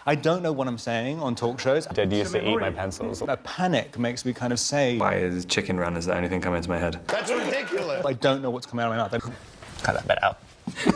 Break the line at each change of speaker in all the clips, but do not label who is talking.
I don't know what I'm saying on talk shows.
I did used to eat my pencils.
A panic makes me kind of say,
why is chicken run is the only thing coming into my head?
That's ridiculous.
I don't know what's coming out of my mouth.
Cut that bit out.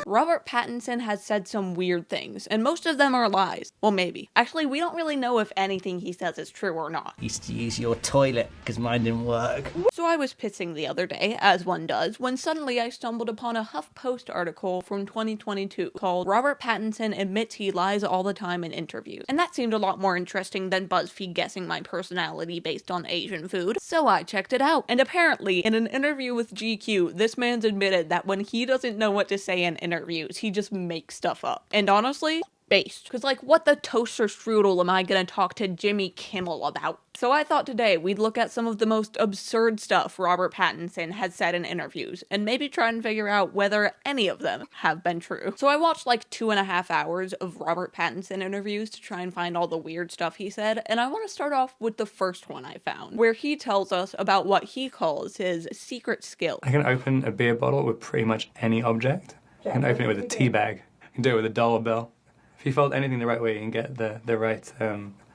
Robert Pattinson has said some weird things, and most of them are lies. Well, maybe. Actually, we don't really know if anything he says is true or not.
Used to use your toilet because mine didn't work.
So I was pissing the other day, as one does, when suddenly I stumbled upon a HuffPost article from 2022 called Robert Pattinson Admits He Lies All the Time in Interviews. And that seemed a lot more interesting than BuzzFeed guessing my personality based on Asian food, so I checked it out. And apparently, in an interview with GQ, this man's admitted that when he doesn't know what to say in interviews, he just makes stuff up. And honestly, based. Because, like, what the toaster strudel am I gonna talk to Jimmy Kimmel about? So I thought today we'd look at some of the most absurd stuff Robert Pattinson has said in interviews, and maybe try and figure out whether any of them have been true. So I watched like 2.5 hours of Robert Pattinson interviews to try and find all the weird stuff he said, and I want to start off with the first one I found, where he tells us about what he calls his secret skill.
I can open a beer bottle with pretty much any object. I can open it with a tea bag. I can do it with a dollar bill. If you fold anything the right way, you can get the right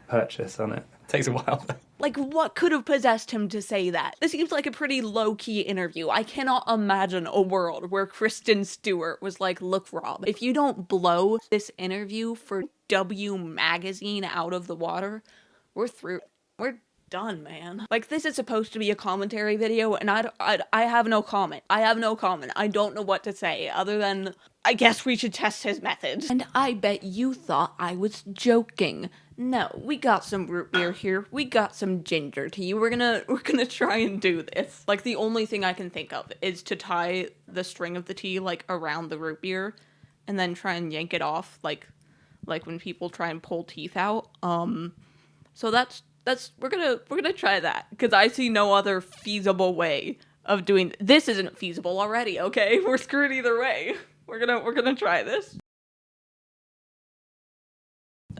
purchase on it. It takes a while.
Like, what could have possessed him to say that? This seems like a pretty low-key interview. I cannot imagine a world where Kristen Stewart was like, look, Rob, if you don't blow this interview for W Magazine out of the water, we're through. We're done, man. Like, this is supposed to be a commentary video, and I have no comment. I have no comment. I don't know what to say, other than, I guess we should test his methods. And I bet you thought I was joking. No, we got some root beer here. We got some ginger tea. We're gonna try and do this. Like, the only thing I can think of is to tie the string of the tea, like, around the root beer, and then try and yank it off, like when people try and pull teeth out. So we're gonna try that, because I see no other feasible way of doing this. Isn't feasible already, okay? We're screwed either way. We're gonna try this.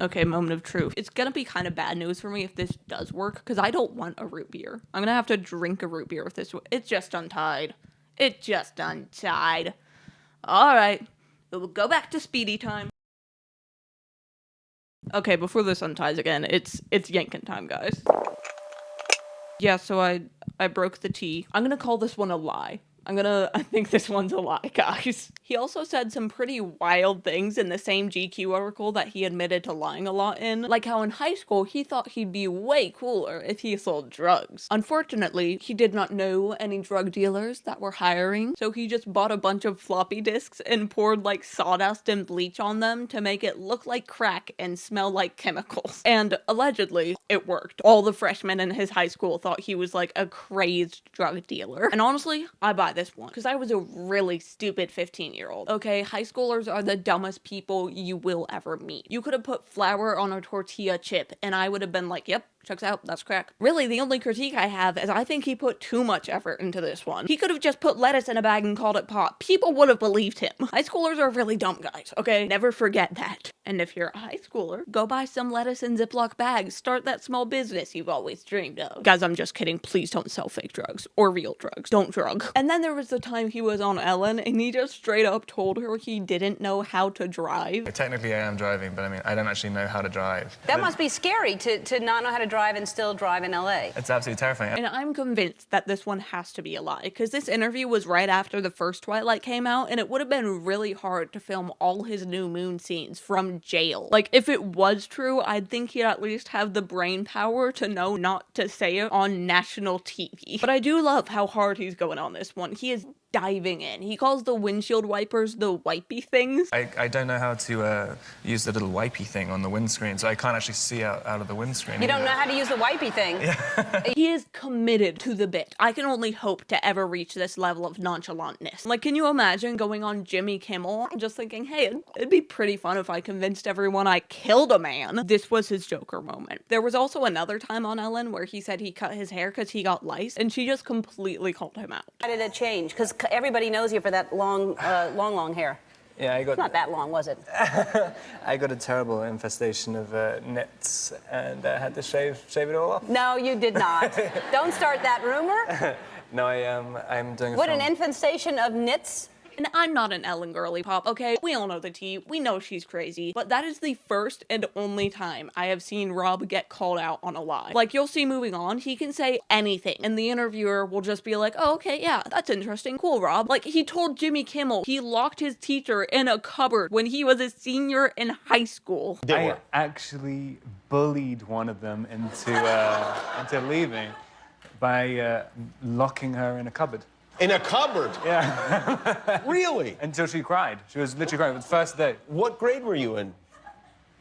Okay, moment of truth. It's gonna be kind of bad news for me if this does work, because I don't want a root beer. I'm gonna have to drink a root beer if this. It's just untied. It just untied. Alright. We'll go back to speedy time. Okay, before this unties again, it's yanking time, guys. Yeah, so I broke the tea. I'm gonna call this one a lie. I think this one's a lie, guys. He also said some pretty wild things in the same GQ article that he admitted to lying a lot in, like how in high school he thought he'd be way cooler if he sold drugs. Unfortunately, he did not know any drug dealers that were hiring, so he just bought a bunch of floppy disks and poured like sawdust and bleach on them to make it look like crack and smell like chemicals. And allegedly, it worked. All the freshmen in his high school thought he was like a crazed drug dealer. And honestly, I buy this one, because I was a really stupid 15-year-old. Okay, high schoolers are the dumbest people you will ever meet. You could have put flour on a tortilla chip, and I would have been like, yep, checks out, that's crack. Really, the only critique I have is I think he put too much effort into this one. He could have just put lettuce in a bag and called it pot. People would have believed him. High schoolers are really dumb, guys, okay? Never forget that. And if you're a high schooler, go buy some lettuce in Ziploc bags. Start that small business you've always dreamed of. Guys, I'm just kidding. Please don't sell fake drugs. Or real drugs. Don't drug. And then there was the time he was on Ellen, and he just straight up told her he didn't know how to drive.
Technically, I am driving, but I mean, I don't actually know how to drive.
That must be scary to not know how to drive and still drive in LA.
It's absolutely terrifying.
And I'm convinced that this one has to be a lie, because this interview was right after the first Twilight came out, and it would have been really hard to film all his new moon scenes from jail. Like, if it was true, I'd think he'd at least have the brain power to know not to say it on national TV. But I do love how hard he's going on this one. He is diving in. He calls the windshield wipers the wipey things.
I don't know how to use the little wipey thing on the windscreen, so I can't actually see out of the windscreen.
You don't know how to use the wipey thing?
Yeah.
He is committed to the bit. I can only hope to ever reach this level of nonchalantness. Like, can you imagine going on Jimmy Kimmel and just thinking, hey, it'd be pretty fun if I convinced everyone I killed a man? This was his Joker moment. There was also another time on Ellen where he said he cut his hair because he got lice, and she just completely called him out.
How did it change? Because everybody knows you for that long hair.
Yeah,
It's not that long, was it?
I got a terrible infestation of nits, and I had to shave it all off.
No, you did not. Don't start that rumor.
No, I'm doing.
What, an infestation of nits?
And I'm not an Ellen girly pop, okay? We all know the tea. We know she's crazy. But that is the first and only time I have seen Rob get called out on a lie. Like, you'll see moving on, he can say anything, and the interviewer will just be like, oh, okay, yeah, that's interesting. Cool, Rob. Like, he told Jimmy Kimmel he locked his teacher in a cupboard when he was a senior in high school.
I actually bullied one of them into leaving by locking her in a cupboard.
In a cupboard?
Yeah.
Really?
Until she cried. She was literally crying. It was the first day.
What grade were you in?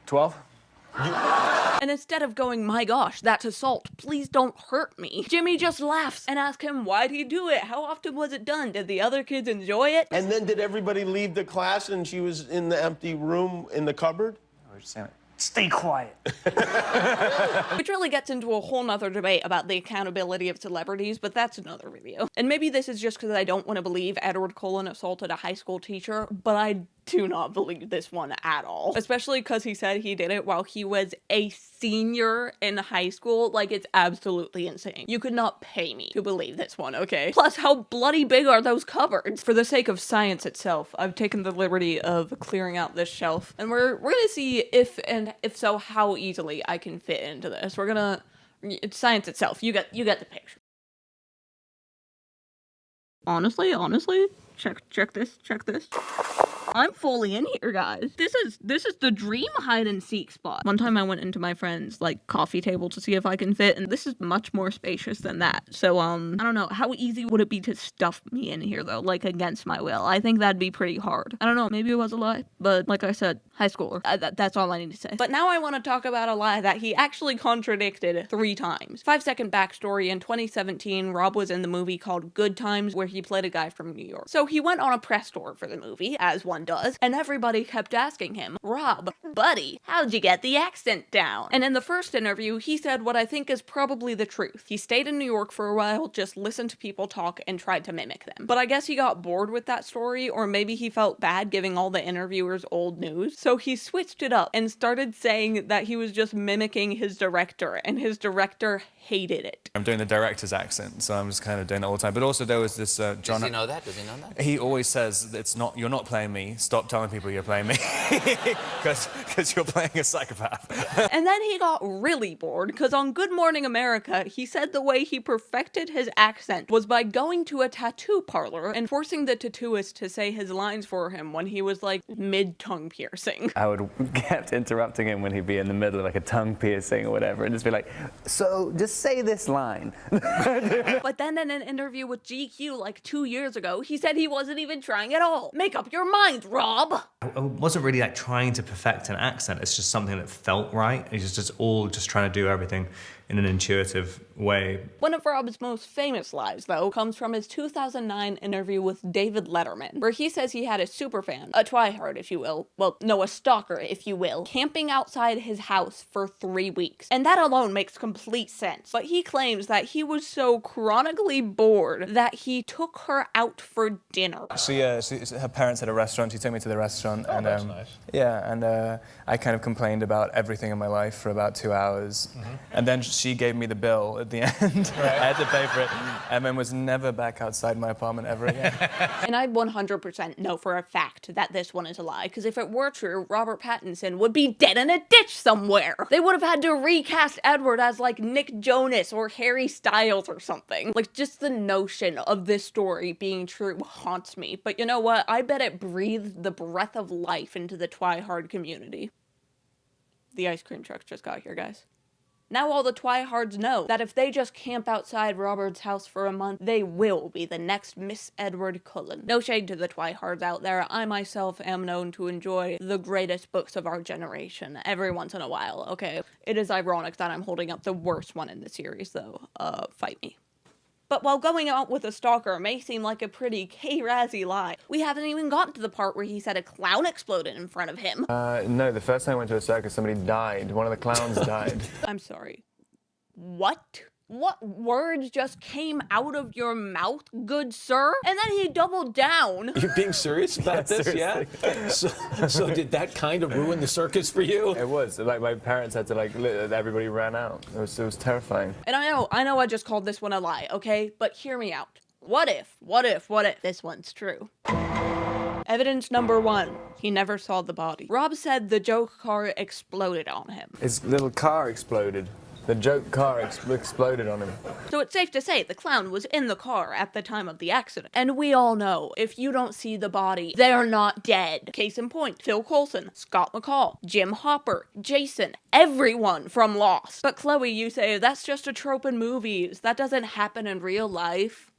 12.
And instead of going, my gosh, that's assault, please don't hurt me, Jimmy just laughs and asks him, why'd he do it? How often was it done? Did the other kids enjoy it?
And then did everybody leave the class and she was in the empty room in the cupboard?
I was just saying, stay quiet.
Which really gets into a whole nother debate about the accountability of celebrities, but that's another video. And maybe this is just because I don't want to believe Edward Cullen assaulted a high school teacher, but I do not believe this one at all. Especially because he said he did it while he was a senior in high school. Like, it's absolutely insane. You could not pay me to believe this one, okay? Plus, how bloody big are those cupboards? For the sake of science itself, I've taken the liberty of clearing out this shelf, and we're gonna see if so, how easily I can fit into this. It's science itself. You get the picture. Honestly, check this. I'm fully in here, guys. This is the dream hide and seek spot. One time I went into my friend's like coffee table to see if I can fit, and this is much more spacious than that. So I don't know, how easy would it be to stuff me in here though, like against my will? I think that'd be pretty hard. I don't know, maybe it was a lie, but like I said, high schooler. That's all I need to say. But now I want to talk about a lie that he actually contradicted 3 times. 5-second backstory: in 2017, Rob was in the movie called Good Times, where he played a guy from New York. So he went on a press tour for the movie, as one does, and everybody kept asking him, Rob, buddy, how'd you get the accent down? And in the first interview, he said what I think is probably the truth. He stayed in New York for a while, just listened to people talk, and tried to mimic them. But I guess he got bored with that story, or maybe he felt bad giving all the interviewers old news. So he switched it up and started saying that he was just mimicking his director, and his director hated it.
I'm doing the director's accent, so I'm just kind of doing it all the time. But also there was this John...
Does he know that?
He always says, you're not playing me. Stop telling people you're playing me. Because you're playing a psychopath.
And then he got really bored, because on Good Morning America, he said the way he perfected his accent was by going to a tattoo parlor and forcing the tattooist to say his lines for him when he was like mid-tongue piercing.
I would kept interrupting him when he'd be in the middle of like a tongue piercing or whatever, and just be like, so just say this line.
But then in an interview with GQ like 2 years ago, he said he wasn't even trying at all. Make up your mind, Rob.
I wasn't really like trying to perfect an accent. It's just something that felt right. It's just all trying to do everything in an intuitive way.
One of Rob's most famous lies, though, comes from his 2009 interview with David Letterman, where he says he had a superfan, a twihard, if you will, well, no, a stalker, if you will, camping outside his house for 3 weeks. And that alone makes complete sense. But he claims that he was so chronically bored that he took her out for dinner.
Her parents had a restaurant. She took me to the restaurant.
Oh,
and
that's nice.
Yeah, and I kind of complained about everything in my life for about 2 hours.
Mm-hmm.
And then she gave me the bill at the end. Right. I had to pay for it. And then was never back outside my apartment ever again.
And I 100% know for a fact that this one is a lie, because if it were true, Robert Pattinson would be dead in a ditch somewhere. They would have had to recast Edward as like Nick Jonas or Harry Styles or something. Like, just the notion of this story being true haunts me. But you know what? I bet it breathed the breath of life into the twihard community. The ice cream truck just got here, guys. Now all the twihards know that if they just camp outside Robert's house for a month, they will be the next Miss Edward Cullen. No shade to the twihards out there. I myself am known to enjoy the greatest books of our generation every once in a while, okay? It is ironic that I'm holding up the worst one in the series, though. Fight me. But while going out with a stalker may seem like a pretty K-Razzy lie, we haven't even gotten to the part where he said a clown exploded in front of him.
No, the first time I went to a circus, somebody died. One of the clowns died.
I'm sorry. What? What words just came out of your mouth, good sir? And then he doubled down.
You're being serious about this, yeah? So did that kind of ruin the circus for you?
It was. Like, my parents had to, like, everybody ran out. It was terrifying.
And I know I just called this one a lie, okay? But hear me out. What if this one's true? Evidence number 1. He never saw the body. Rob said the joke car exploded on him.
His little car exploded. The joke car exploded on him.
So it's safe to say the clown was in the car at the time of the accident. And we all know, if you don't see the body, they're not dead. Case in point, Phil Coulson, Scott McCall, Jim Hopper, Jason, everyone from Lost. But Chloe, you say, that's just a trope in movies. That doesn't happen in real life.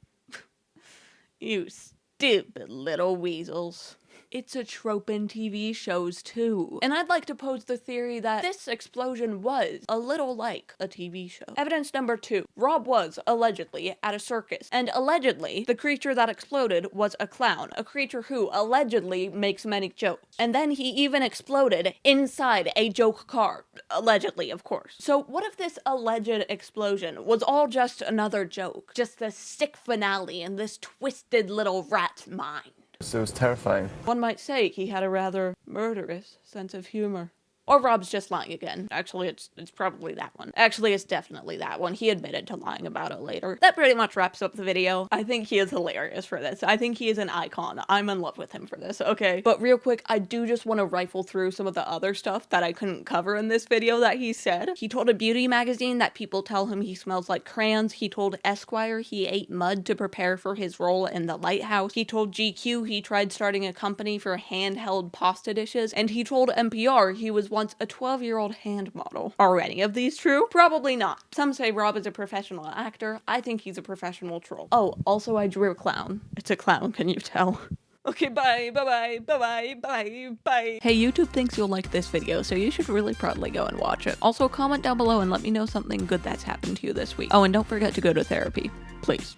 You stupid little weasels. It's a trope in TV shows too. And I'd like to pose the theory that this explosion was a little like a TV show. Evidence number 2. Rob was, allegedly, at a circus. And allegedly, the creature that exploded was a clown. A creature who, allegedly, makes many jokes. And then he even exploded inside a joke car. Allegedly, of course. So what if this alleged explosion was all just another joke? Just the sick finale in this twisted little rat's mind?
So it was terrifying.
One might say he had a rather murderous sense of humor. Or Rob's just lying again. Actually, it's probably that one. Actually, it's definitely that one. He admitted to lying about it later. That pretty much wraps up the video. I think he is hilarious for this. I think he is an icon. I'm in love with him for this, okay? But real quick, I do just want to rifle through some of the other stuff that I couldn't cover in this video that he said. He told a beauty magazine that people tell him he smells like crayons. He told Esquire he ate mud to prepare for his role in The Lighthouse. He told GQ he tried starting a company for handheld pasta dishes. And he told NPR he was once a 12-year-old hand model. Are any of these true? Probably not. Some say Rob is a professional actor. I think he's a professional troll. Oh, also I drew a clown. It's a clown, can you tell? Okay, bye, bye-bye, bye-bye, bye, bye. Hey, YouTube thinks you'll like this video, so you should really probably go and watch it. Also, comment down below and let me know something good that's happened to you this week. Oh, and don't forget to go to therapy. Please.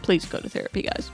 Please go to therapy, guys.